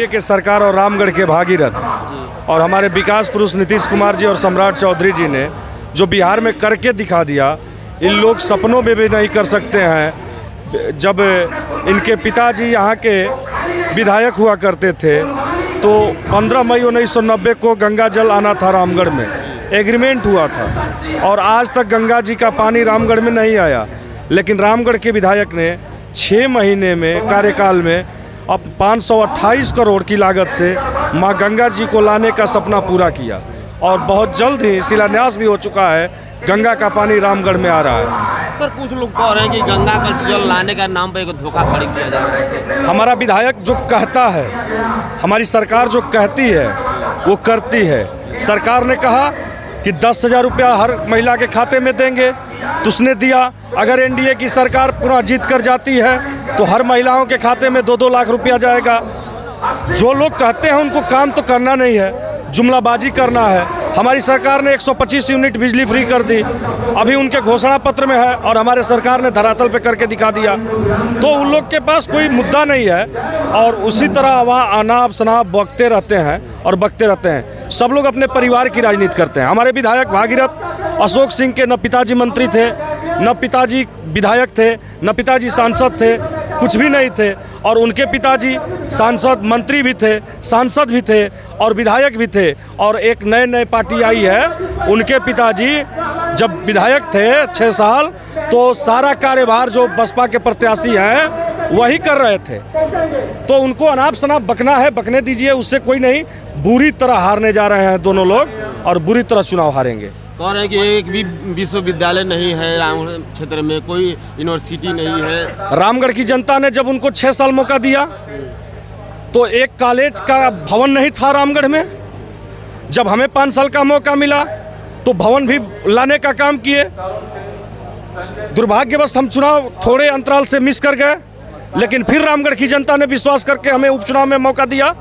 NDA के सरकार और रामगढ़ के भागीरथ और हमारे विकास पुरुष नीतीश कुमार जी और सम्राट चौधरी जी ने जो बिहार में करके दिखा दिया, इन लोग सपनों में भी नहीं कर सकते हैं। जब इनके पिताजी यहाँ के विधायक हुआ करते थे तो 15 मई 1990 को गंगा जल आना था रामगढ़ में, एग्रीमेंट हुआ था और आज तक गंगा जी का पानी रामगढ़ में नहीं आया। लेकिन रामगढ़ के विधायक ने 6 महीने में कार्यकाल में अब 528 करोड़ की लागत से मां गंगा जी को लाने का सपना पूरा किया और बहुत जल्द ही शिलान्यास भी हो चुका है। गंगा का पानी रामगढ़ में आ रहा है। सर कुछ लोग कह रहे हैं कि गंगा का जल लाने का नाम पे एक धोखाधड़ी किया जा रहा है। हमारा विधायक जो कहता है, हमारी सरकार जो कहती है वो करती है। सरकार ने कहा कि 10,000 रुपया हर महिला के खाते में देंगे तो उसने दिया। अगर एनडीए की सरकार पुनः जीत कर जाती है तो हर महिलाओं के खाते में 2-2 लाख रुपया जाएगा। जो लोग कहते हैं उनको काम तो करना नहीं है, जुमलाबाजी करना है। हमारी सरकार ने 125 यूनिट बिजली फ्री कर दी, अभी उनके घोषणा पत्र में है और हमारे सरकार ने धरातल पे करके दिखा दिया। तो उन लोग के पास कोई मुद्दा नहीं है और उसी तरह वहाँ अनाप शनाप बकते रहते हैं और बकते रहते हैं। सब लोग अपने परिवार की राजनीति करते हैं। हमारे विधायक भागीरथ अशोक सिंह के न पिताजी मंत्री थे, न पिताजी विधायक थे, न पिताजी सांसद थे, कुछ भी नहीं थे। और उनके पिताजी सांसद मंत्री भी थे, सांसद भी थे और विधायक भी थे। और एक नए पार्टी आई है, उनके पिताजी जब विधायक थे 6 साल तो सारा कार्यभार जो बसपा के प्रत्याशी हैं वही कर रहे थे। तो उनको अनाप शनाप बकना है, बकने दीजिए, उससे कोई नहीं। बुरी तरह हारने जा रहे हैं दोनों लोग और बुरी तरह चुनाव हारेंगे। कह रहे हैं कि एक भी विश्वविद्यालय नहीं है रामगढ़ क्षेत्र में, कोई यूनिवर्सिटी नहीं है। रामगढ़ की जनता ने जब उनको 6 साल मौका दिया तो एक कॉलेज का भवन नहीं था रामगढ़ में। जब हमें 5 साल का मौका मिला तो भवन भी लाने का काम किए। दुर्भाग्यवश हम चुनाव थोड़े अंतराल से मिस कर गए, लेकिन फिर रामगढ़ की जनता ने विश्वास करके हमें उपचुनाव में मौका दिया।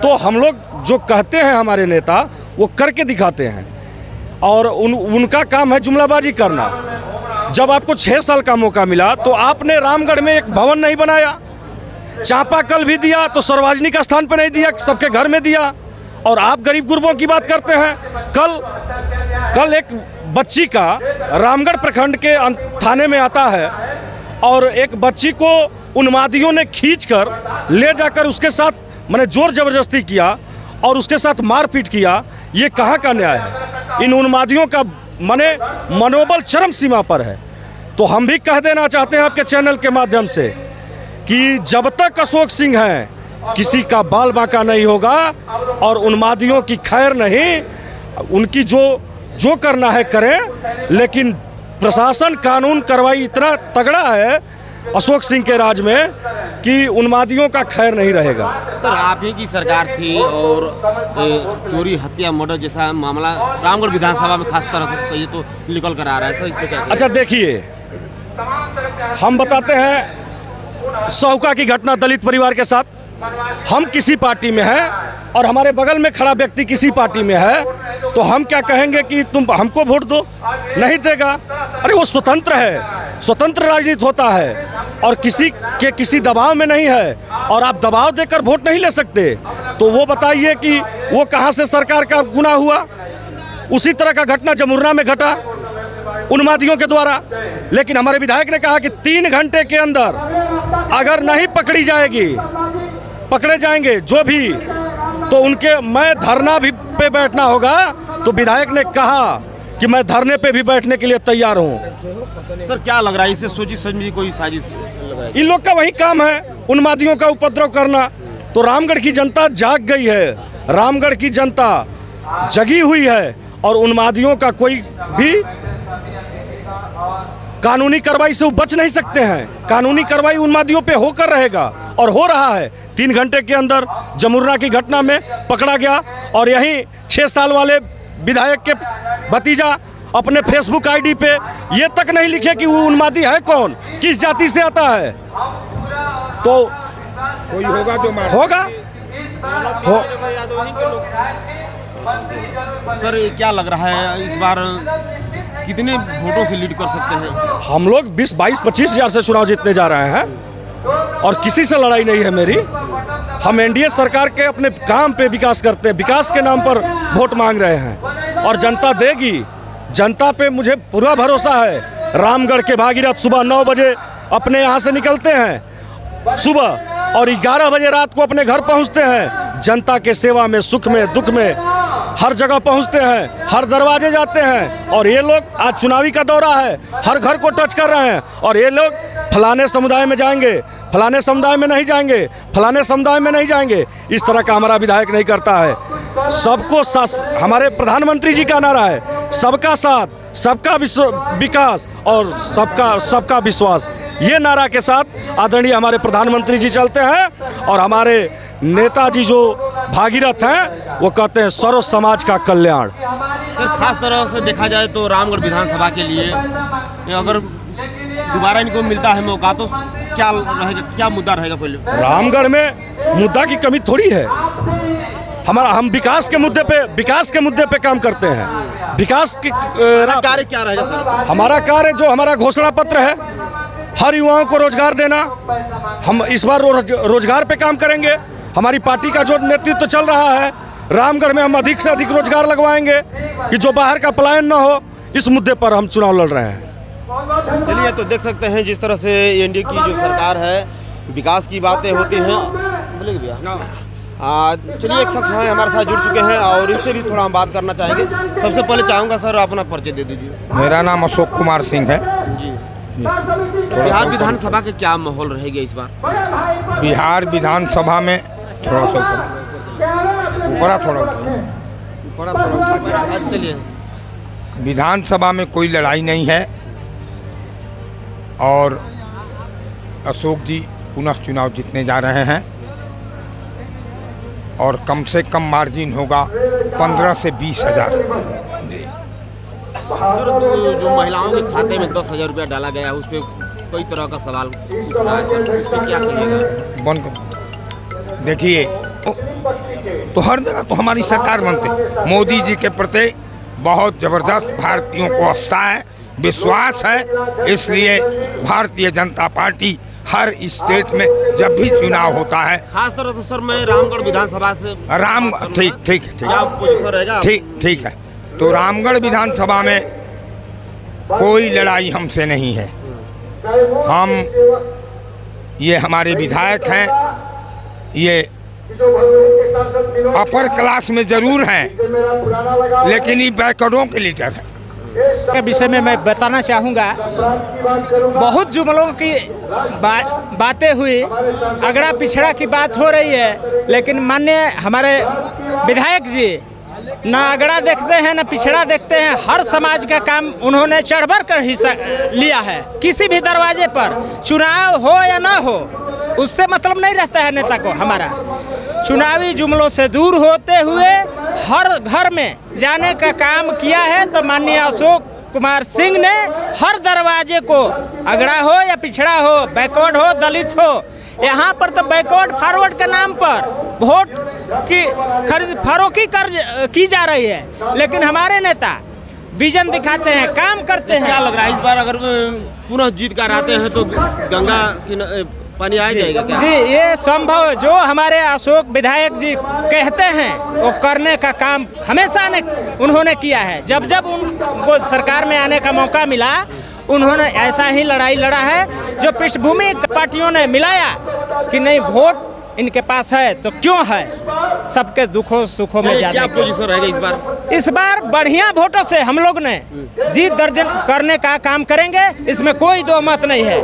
तो हम लोग जो कहते हैं हमारे नेता वो करके दिखाते हैं और उनका काम है जुमलाबाजी करना। जब आपको 6 साल का मौका मिला तो आपने रामगढ़ में एक भवन नहीं बनाया, चापाकल भी दिया तो सार्वजनिक स्थान पर नहीं दिया, सबके घर में दिया। और आप गरीब गुरबों की बात करते हैं। कल एक बच्ची का रामगढ़ प्रखंड के थाने में आता है और एक बच्ची को उन्मादियों ने खींचकर ले जाकर उसके साथ मैंने जोर जबरदस्ती किया और उसके साथ मारपीट किया। ये कहाँ का न्याय है? इन उन्मादियों का मनोबल चरम सीमा पर है। तो हम भी कह देना चाहते हैं आपके चैनल के माध्यम से कि जब तक अशोक सिंह हैं किसी का बाल बांका नहीं होगा और उन्मादियों की खैर नहीं। उनकी जो करना है करें, लेकिन प्रशासन कानून कार्रवाई इतना तगड़ा है अशोक सिंह के राज में कि उन्मादियों का खैर नहीं रहेगा। सर आप ही की सरकार थी और चोरी हत्या मर्डर जैसा मामला रामगढ़ विधानसभा में खास तरह से ये तो निकल कर आ रहा है। सर इस पे क्या? अच्छा देखिए, हम बताते हैं सहुका की घटना दलित परिवार के साथ। हम किसी पार्टी में हैं और हमारे बगल में खड़ा व्यक्ति किसी पार्टी में है तो हम क्या कहेंगे कि तुम हमको वोट दो? नहीं देगा। अरे वो स्वतंत्र है, स्वतंत्र राजनीति होता है और किसी दबाव में नहीं है और आप दबाव देकर वोट नहीं ले सकते। तो वो बताइए कि वो कहाँ से सरकार का गुनाह हुआ? उसी तरह का घटना जमुर्ना में घटा उन्मादियों के द्वारा। लेकिन हमारे विधायक ने कहा कि 3 घंटे के अंदर अगर नहीं पकड़ी जाएगी, पकड़े जाएंगे जो भी, तो उनके मैं धरना भी पे बैठना होगा। तो विधायक ने कहा कि मैं धरने पे भी बैठने के लिए तैयार हूं। सर क्या लग रहा है, इससे सोची समझी कोई साजिश लग रहा है? इन लोग का वही काम है, उन्मादियों का उपद्रव करना। तो रामगढ़ की जनता जाग गई है, रामगढ़ की जनता जगी हुई है और उन्मादियों का कोई भी कानूनी कार्रवाई से वो बच नहीं सकते हैं। कानूनी कार्रवाई उन्मादियों पे होकर रहेगा और हो रहा है। 3 घंटे के अंदर जमुर्ना की घटना में पकड़ा गया और यहीं 6 साल वाले विधायक के भतीजा अपने फेसबुक आईडी पे ये तक नहीं लिखे कि वो उन्मादी है कौन, किस जाति से आता है। तो कोई होगा जो होगा हो। सर क्या लग रहा है इस बार कितने वोटों से लीड कर सकते हैं? हम लोग 20, 22, 25 हज़ार से चुनाव जीतने जा रहे हैं और किसी से लड़ाई नहीं है मेरी। हम एनडीए सरकार के अपने काम पे विकास करते हैं, विकास के नाम पर वोट मांग रहे हैं और जनता देगी। जनता पे मुझे पूरा भरोसा है। रामगढ़ के भागीरथ सुबह 9 बजे अपने यहाँ से निकलते हैं सुबह और 11 बजे रात को अपने घर पहुँचते हैं। जनता के सेवा में, सुख में, दुख में हर जगह पहुँचते हैं, हर दरवाजे जाते हैं। और ये लोग आज चुनावी का दौरा है, हर घर को टच कर रहे हैं और ये लोग फलाने समुदाय में जाएंगे, फलाने समुदाय में नहीं जाएंगे, फलाने समुदाय में नहीं जाएंगे। इस तरह का हमारा विधायक नहीं करता है। सबको साथ, हमारे प्रधानमंत्री जी का नारा है सबका साथ, सबका विकास और सबका विश्वास। ये नारा के साथ आदरणीय हमारे प्रधानमंत्री जी चलते हैं और हमारे नेताजी जो भागीरथ हैं वो कहते हैं सर्व समाज का कल्याण। सर, खास तरह से देखा जाए तो रामगढ़ विधानसभा के लिए अगर दोबारा इनको मिलता है मौका तो क्या रहेगा, क्या मुद्दा रहेगा? पहले रामगढ़ में मुद्दा की कमी थोड़ी है। हम विकास के मुद्दे पे काम करते हैं। विकास की कार्य क्या रहेगा सर? हमारा कार्य जो हमारा घोषणा पत्र है, हर युवाओं को रोजगार देना। हम इस बार रोजगार पे काम करेंगे। हमारी पार्टी का जो नेतृत्व चल रहा है, रामगढ़ में हम अधिक से अधिक रोजगार लगवाएंगे कि जो बाहर का पलायन न हो। इस मुद्दे पर हम चुनाव लड़ रहे हैं। चलिए, तो देख सकते हैं जिस तरह से एनडीए की जो सरकार है, विकास की बातें होती हैं। बोलेंगे भैया? चलिए, एक शख्स हैं हमारे साथ जुड़ चुके हैं और इनसे भी थोड़ा हम बात करना चाहेंगे। सबसे पहले चाहूँगा सर अपना परिचय दे दीजिए। मेरा नाम अशोक कुमार सिंह है जी। बिहार विधानसभा के क्या माहौल रहेगा इस बार? बिहार विधानसभा में थोड़ा सा ऊपरा उठा दिया। आज चलिए, विधानसभा में कोई लड़ाई नहीं है और अशोक जी पुनः चुनाव जीतने जा रहे हैं और कम से कम मार्जिन होगा 15 से 20 हज़ार। सर, जो महिलाओं के खाते में 10,000 रुपया डाला गया है, उस पर कई तरह का सवाल उठ रहा है सर, उस पर क्या कहिएगा? देखिए, तो हर जगह तो हमारी सरकार बनते। मोदी जी के प्रति बहुत ज़बरदस्त भारतीयों को आस्था है, विश्वास है। इसलिए भारतीय जनता पार्टी हर स्टेट में जब भी चुनाव होता है, खास तरह से सर मैं रामगढ़ विधानसभा से ठीक क्या पोजीशन रहेगा? ठीक है। तो रामगढ़ विधानसभा में कोई लड़ाई हमसे नहीं है। हम ये हमारे विधायक हैं, ये अपर क्लास में जरूर हैं लेकिन ये बैकवर्डों के लीडर हैं। के विषय में मैं बताना चाहूँगा, बहुत जुमलों की बातें हुई, अगड़ा पिछड़ा की बात हो रही है, लेकिन माननीय हमारे विधायक जी ना अगड़ा देखते हैं ना पिछड़ा देखते हैं। हर समाज का काम उन्होंने चढ़-बढ़ कर हिस्सा लिया है। किसी भी दरवाजे पर चुनाव हो या ना हो, उससे मतलब नहीं रहता है नेता को। हमारा चुनावी जुमलों से दूर होते हुए हर घर में जाने का काम किया है। तो माननीय अशोक कुमार सिंह ने हर दरवाजे को, अगड़ा हो या पिछड़ा हो, बैकवर्ड हो, दलित हो, यहाँ पर तो बैकवर्ड फॉरवर्ड के नाम पर वोट की खरीद फरोख्ती की जा रही है। लेकिन हमारे नेता विजन दिखाते हैं, काम करते हैं। क्या लग रहा है इस बार अगर पुनः जीत कर आते हैं तो गंगा की पानी आ जाएगा क्या? जी, ये संभव जो हमारे अशोक विधायक जी कहते हैं वो करने का काम हमेशा उन्होंने किया है। जब जब उनको सरकार में आने का मौका मिला, उन्होंने ऐसा ही लड़ाई लड़ा है। जो पृष्ठभूमि पार्टियों ने मिलाया कि नहीं वोट इनके पास है तो क्यों है, सबके दुखों सुखों में जाने। क्या पोजीशन रहेगा इस बार? इस बार बढ़िया वोटों से हम लोग ने जीत दर्ज करने का काम करेंगे, इसमें कोई दो मत नहीं है।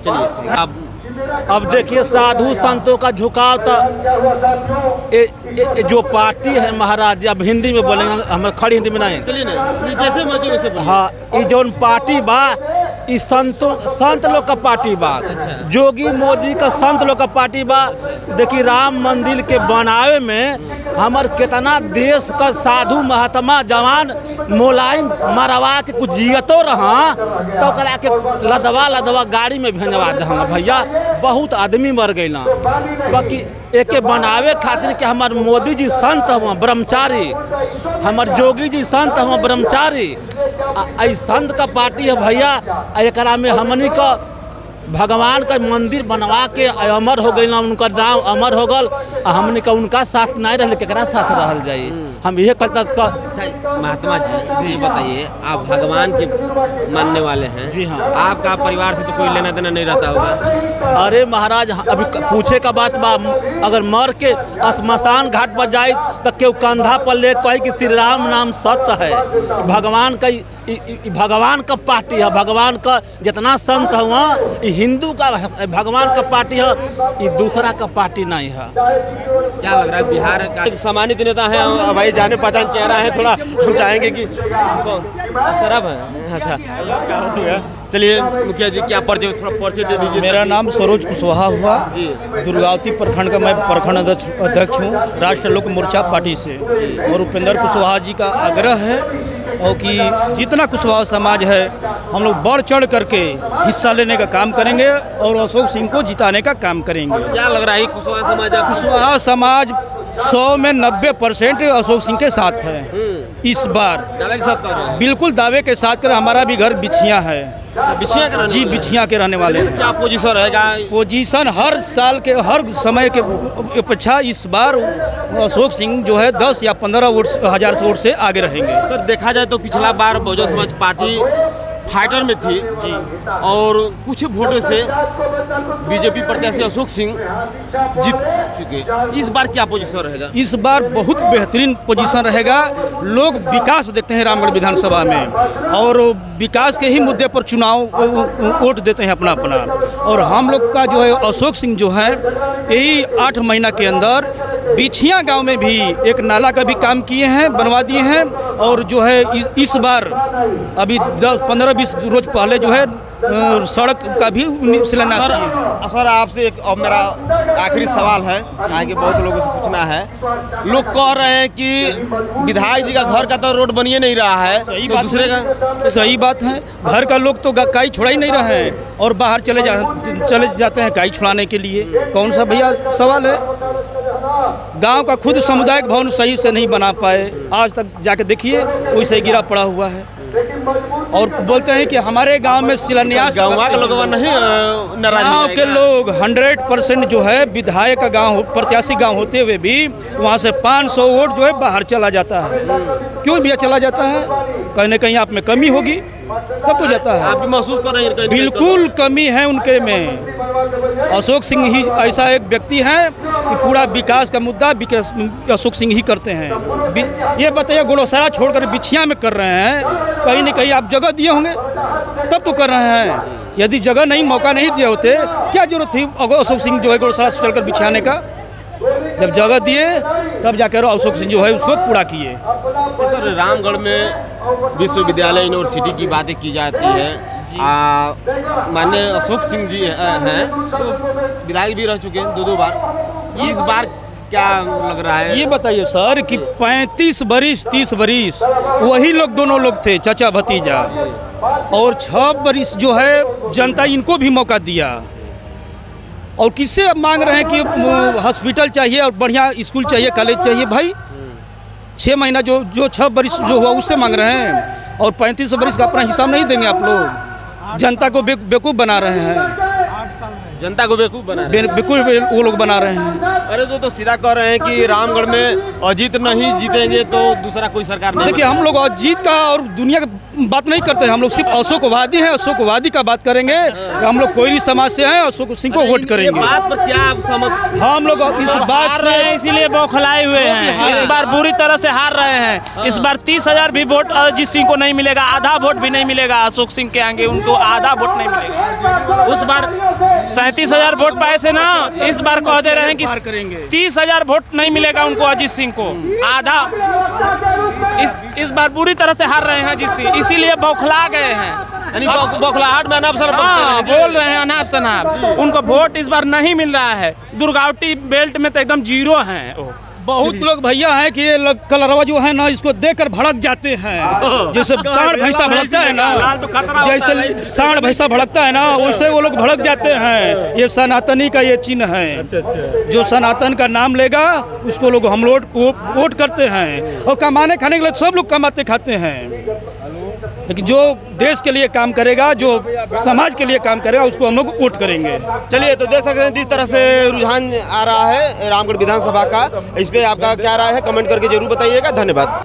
चलिए, अब देखिए, साधु संतों का झुकाव तो जो पार्टी है महाराज, अब हिंदी में बोलेंगे, हम खड़ी हिंदी में नहीं। चलिए ना, जैसे मर्जी वैसे बोलिए। हाँ, ये जो पार्टी बा, ये संत लोग का पार्टी बा। जोगी मोदी का संत लोग का पार्टी बा। देखिए, राम मंदिर के बनावे में हमार कितना देश का साधु महात्मा जवान मोलायम मरवा के कुछ जियतो रहा तो करा के लदवा गाड़ी में भेजवा दे भैया। बहुत आदमी मर गए ना, बाकी एक बनावे खातिर के हमार मोदी जी संत हुआ ब्रह्मचारी, हमार जोगी जी संत हुआ ब्रह्मचारी। संत का पार्टी है भैया। एकरा में हमनी का भगवान का मंदिर बनवा के अमर हो गई ना, उनका नाम अमर हो गल। हमने का उनका साथ नहीं रहे केकरा साथ रहल जाई। हम ये कहता महात्मा जी ये बताइए, आप भगवान के मानने वाले हैं। जी हाँ। आपका परिवार से तो कोई लेना देना नहीं रहता होगा। अरे महाराज, अभी पूछे का बात बा, अगर मर के श्मशान घाट पर जाए तो केहू कंधा पर ले कहे कि श्री राम नाम सत्य है। भगवान का भगवान का पार्टी है, भगवान का जितना संत है वहाँ हिंदू का भगवान का पार्टी है, ये दूसरा का पार्टी नहीं है। क्या लग रहा है बिहार का एक सम्मानित नेता है भाई, जाने पहचान चेहरा है, थोड़ा हम चाहेंगे कि सरब है। अच्छा क्या हो गया? चलिए मुखिया जी क्या परिचय, थोड़ा परिचय दे दीजिए। मेरा नाम सरोज कुशवाहा हुआ, दुर्गावती प्रखंड का मैं प्रखंड अध्यक्ष हूँ राष्ट्र लोक मोर्चा पार्टी से। और उपेंद्र कुशवाहा जी का आग्रह है और कि जितना कुशवाहा समाज है हम लोग बढ़ चढ़ करके हिस्सा लेने का काम करेंगे और अशोक सिंह को जिताने का काम करेंगे। क्या लग रहा है कुशवाहा समाज? कुशवाहा समाज 100 में 90% अशोक सिंह के साथ है। इस बार दावे के साथ कर रहे हैं? बिल्कुल दावे के साथ कर। हमारा भी घर बिछिया है। बिछिया के रहने जी, वाले हैं? बिछिया के रहने वाले हैं। क्या पोजीशन रहेगा? पोजीशन हर साल के हर समय के अपेक्षा इस बार अशोक सिंह जो है 10 या 15,000 वोट से आगे रहेंगे। सर देखा जाए तो पिछला बार बहुजन समाज पार्टी फाइटर में थी जी, और कुछ वोटों से बीजेपी प्रत्याशी अशोक सिंह जीत चुके। इस बार क्या पोजीशन रहेगा? इस बार बहुत बेहतरीन पोजीशन रहेगा। लोग विकास देखते हैं रामगढ़ विधानसभा में और विकास के ही मुद्दे पर चुनाव वोट देते हैं अपना अपना। और हम लोग का जो है अशोक सिंह जो है यही 8 महीना के अंदर बिछिया गांव में भी एक नाला का भी काम किए हैं, बनवा दिए हैं। और जो है इस बार अभी 10-15-20 रोज पहले जो है सड़क का भी शिलान्यास किए हैं। सर आपसे एक अब मेरा आखिरी सवाल है, चाहे कि बहुत लोगों से पूछना है। लोग कह रहे हैं कि विधायक जी का घर का तो रोड बनिए नहीं रहा है, सही तो बात दूसरे है। का सही बात है। घर का लोग तो काई छुड़ा ही नहीं रहे हैं और बाहर चले जाते हैं काई छुड़ाने के लिए। कौन सा भैया सवाल है? गांव का खुद सामुदायिक भवन सही से नहीं बना पाए, आज तक जाके देखिए वैसे गिरा पड़ा हुआ है। और बोलते हैं कि हमारे गांव में शिलान्यास। गाँव के लोग नहीं नाराज? गांव के लोग 100% जो है विधायक का गांव प्रत्याशी गांव होते हुए भी वहां से 500 वोट जो है बाहर चला जाता है। क्यों भैया चला जाता है? कहीं ना कहीं आप में कमी होगी तब तो जाता है। आप भी महसूस कर रहे हैं? बिल्कुल कमी है उनके में। अशोक सिंह ही ऐसा एक व्यक्ति है कि पूरा विकास का मुद्दा अशोक सिंह ही करते हैं। ये बताइए गोड़ोसरा छोड़कर बिछिया में कर रहे हैं, कहीं न कहीं आप जगह दिए होंगे तब तो कर रहे हैं। यदि जगह नहीं, मौका नहीं दिए होते क्या जरूरत थी अशोक सिंह जो है गोड़ोसरा से चलकर बिछाने का? जब जगह दिए तब जाकर अशोक सिंह जो है उसको पूरा किए। सर रामगढ़ में विश्वविद्यालय यूनिवर्सिटी की बातें की जाती है, माननीय अशोक सिंह जी हैं तो विधायक भी रह चुके हैं 2 बार। इस बार क्या लग रहा है? ये बताइए सर कि 35 बरिस 30 बरिस वही लोग दोनों लोग थे, चाचा भतीजा। और 6 बरिस जो है जनता इनको भी मौका दिया। और किससे अब मांग रहे हैं कि हॉस्पिटल चाहिए और बढ़िया स्कूल चाहिए, कॉलेज चाहिए? भाई 6 महीना जो 6 बरिस जो हुआ उससे मांग रहे हैं और 35 बरिस का अपना हिसाब नहीं देंगे आप लोग। जनता को बेवकूफ़ बना रहे हैं। जनता को बेवकूफ़ बना रहे हैं? बिल्कुल वो लोग बना रहे हैं। अरे तो सीधा कह रहे हैं कि रामगढ़ में अजीत नहीं जीतेंगे तो दूसरा कोई सरकार नहीं। देखिए हम लोग अजीत का और दुनिया की बात नहीं करते हैं। हम लोग सिर्फ अशोकवादी हैं, अशोकवादी का बात करेंगे। हम लोग कोई समाज से हैं, अशोक सिंह को वोट करेंगे। बात पर क्या आप सहमत? हम लोग इस बात हार रहे हैं, इसीलिए बौखलाए हुए हैं। इस बार बुरी तरह से हार रहे हैं। इस बार 30,000 भी वोट अजीत सिंह को नहीं मिलेगा, आधा वोट भी नहीं मिलेगा अशोक सिंह के आगे, उनको आधा वोट नहीं मिलेगा। उस बार 37,000 वोट पाए थे ना, इस बार कह दे रहे हैं कि 30,000 वोट नहीं मिलेगा उनको अजीत सिंह को, आधा। इस बार बुरी तरह से हार रहे हैं अजीत सिंह, इसीलिए बौखला गए हैं। यानी बौखलाहट में अनाप शनाप बोल रहे हैं अनाप शनाप। उनको वोट इस बार नहीं मिल रहा है। दुर्गावती बेल्ट में तो एकदम 0 हैं। बहुत लोग भैया हैं कि ये कलरवा जो है ना इसको देखकर भड़क जाते हैं। जैसे सांड भैंसा भड़कता है ना, जैसे सांड भैंसा भड़कता है ना वैसे वो लोग भड़क जाते हैं। ये सनातनी का ये चिन्ह है। जो सनातन का नाम लेगा उसको लोग हम लोग वोट करते हैं। और कमाने खाने के लिए सब लोग कमाते खाते हैं। लेकिन जो देश के लिए काम करेगा, जो समाज के लिए काम करेगा, उसको हम लोग वोट करेंगे। चलिए तो देख सकते हैं जिस तरह से रुझान आ रहा है रामगढ़ विधानसभा का, इस पे आपका क्या राय है कमेंट करके जरूर बताइएगा। धन्यवाद।